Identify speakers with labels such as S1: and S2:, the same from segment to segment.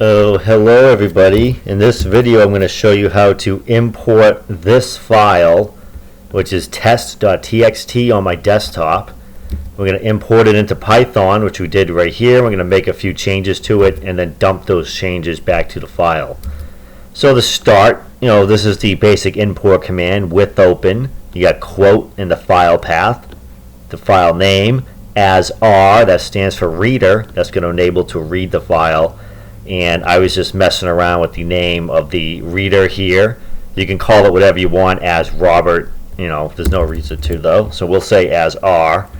S1: Oh, hello everybody. In this video I'm going to show you how to import this file, which is test.txt on my desktop. We're going to import it into Python, which we did right here. We're going to make a few changes to it and then dump those changes back to the file. So to start, this is the basic import command with open. You got quote in the file path, the file name, as R, that stands for reader. That's going to enable to read the file. And I was just messing around with the name of the reader here. You can call it whatever you want, as Robert. There's no reason to though. So we'll say as R.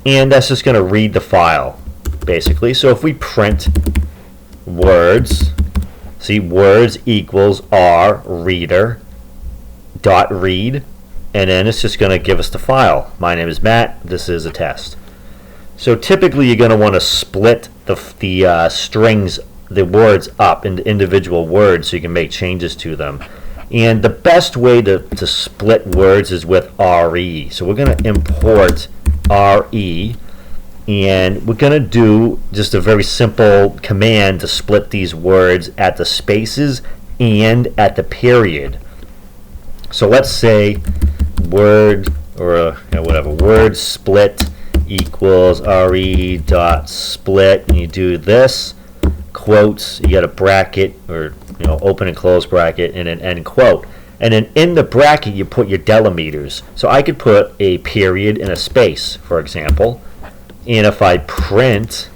S1: And that's just going to read the file, basically. So if we print words, see words equals R reader dot read, and then it's just going to give us the file. My name is Matt. This is a test. So typically you're going to want to split the strings, the words up into individual words so you can make changes to them. And the best way to split words is with RE. So we're going to import RE, and we're going to do just a very simple command to split these words at the spaces and at the period. So let's say word word split equals re dot split, and you do this, quotes, you got a bracket, or open and close bracket, and an end quote, and then in the bracket you put your delimiters. So I could put a period and a space, for example, and if I print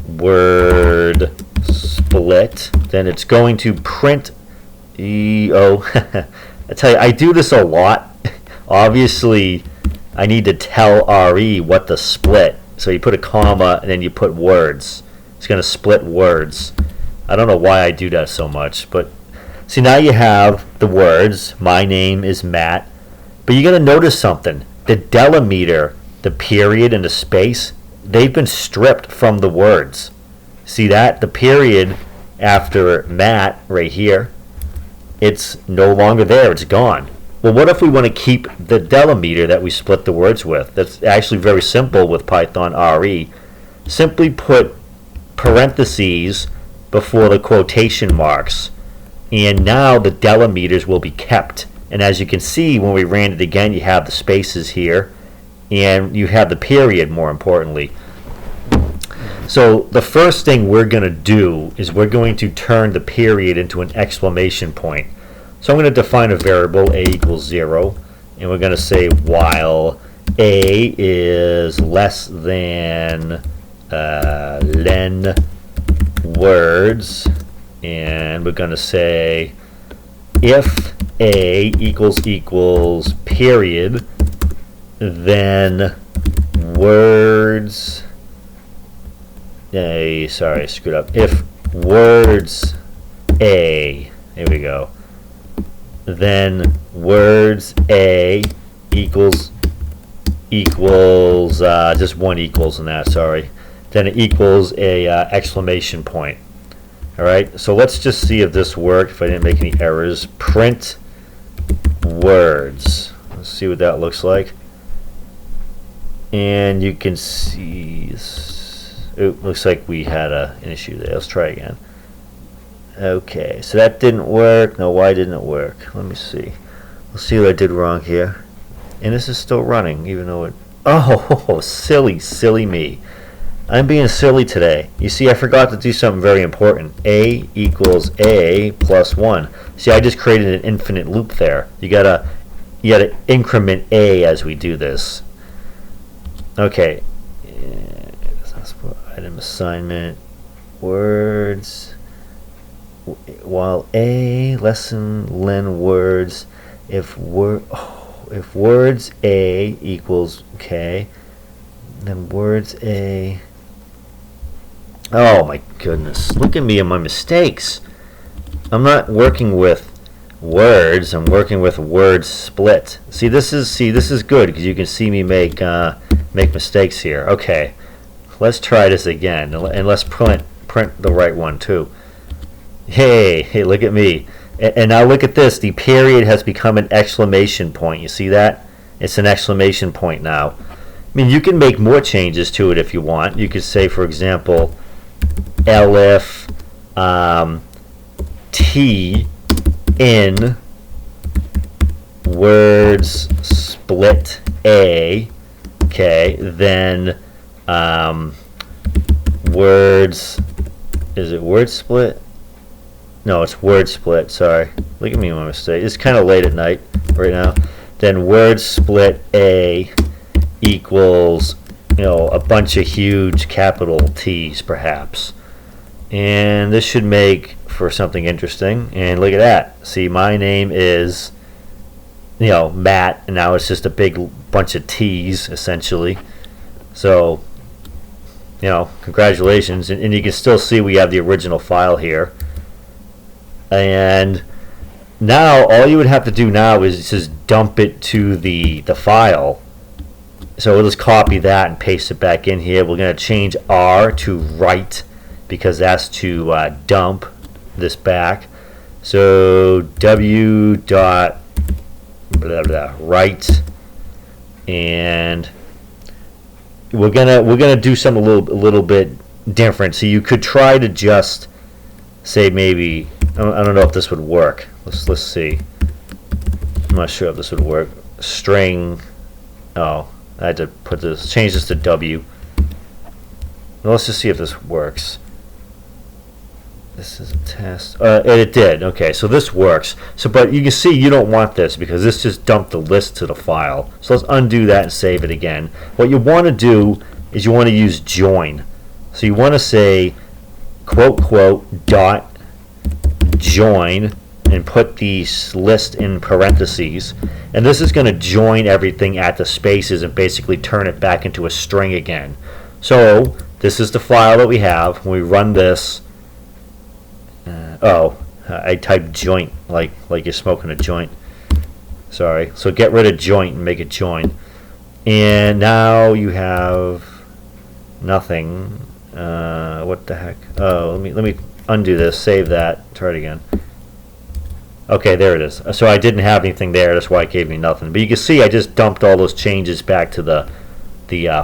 S1: word split, then it's going to print I tell you, I do this a lot. Obviously I need to tell RE what to split. So you put a comma and then you put words. It's going to split words. I don't know why I do that so much, but see, now you have the words. My name is Matt. But you're going to notice something. The delimiter, the period, and the space, they've been stripped from the words. See that? The period after Matt right here, it's no longer there. It's gone. Well, what if we want to keep the delimiter that we split the words with? That's actually very simple with Python RE. Simply put parentheses before the quotation marks, and now the delimiters will be kept. And as you can see, when we ran it again, you have the spaces here, and you have the period, more importantly. So the first thing we're going to do is we're going to turn the period into an exclamation point. So I'm going to define a variable, a equals 0, and we're going to say while a is less than len words, and we're going to say if a equals period, then words, sorry, I screwed up. If words a, there we go, then words a equals just one equals in that, sorry, then it equals a exclamation point. Alright, so let's just see if this worked, if I didn't make any errors. Print words. Let's see what that looks like. And you can see it looks like we had an issue there. Let's try again. Okay, so that didn't work. No, why didn't it work? Let me see. Let's see what I did wrong here. And this is still running, even though it... Oh, silly me. I'm being silly today. You see, I forgot to do something very important. A equals A plus 1. See, I just created an infinite loop there. You gotta increment A as we do this. Okay. Item assignment. Words. While a less than len words, if words a equals okay, then words a. Oh my goodness! Look at me and my mistakes. I'm not working with words. I'm working with word split. See, this is good because you can see me make mistakes here. Okay, let's try this again, and let's print the right one too. Hey, look at me. And now look at this. The period has become an exclamation point. You see that? It's an exclamation point now. I mean, you can make more changes to it if you want. You could say, for example, elif t in words split a, okay, then words, is it word split? No, it's word split, sorry. Look at me, my mistake. It's kind of late at night right now. Then word split a equals, you know, a bunch of huge capital T's perhaps. And this should make for something interesting. And look at that. See, my name is, you know, Matt, and now it's just a big bunch of T's essentially. So, you know, congratulations. And you can still see we have the original file here. And now all you would have to do now is just dump it to the file. So we'll just copy that and paste it back in here. We're going to change R to write because that's to dump this back. So w dot blah, blah, write, and we're gonna do something a little bit different. So you could try to just say maybe, I don't know if this would work. Let's see. I'm not sure if this would work. String. Oh, I had to put this. Change this to W. Well, let's just see if this works. This is a test. And it did. Okay, so this works. So, but you can see you don't want this because this just dumped the list to the file. So let's undo that and save it again. What you want to do is you want to use join. So you want to say quote quote dot join and put the list in parentheses, and this is going to join everything at the spaces and basically turn it back into a string again. So this is the file that we have. When we run this, I typed joint like you're smoking a joint. Sorry. So get rid of joint and make it join. And now you have nothing. What the heck? Oh, let me undo this. Save that. Try it again. Okay, there it is. So I didn't have anything there. That's why it gave me nothing. But you can see I just dumped all those changes back to the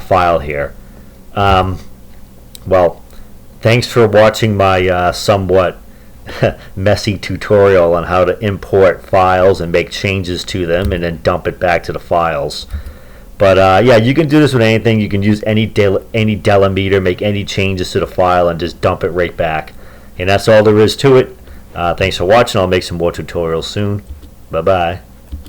S1: file here. Well, thanks for watching my somewhat messy tutorial on how to import files and make changes to them and then dump it back to the files. But yeah, you can do this with anything. You can use any delimiter, make any changes to the file, and just dump it right back. And that's all there is to it. Thanks for watching. I'll make some more tutorials soon. Bye-bye.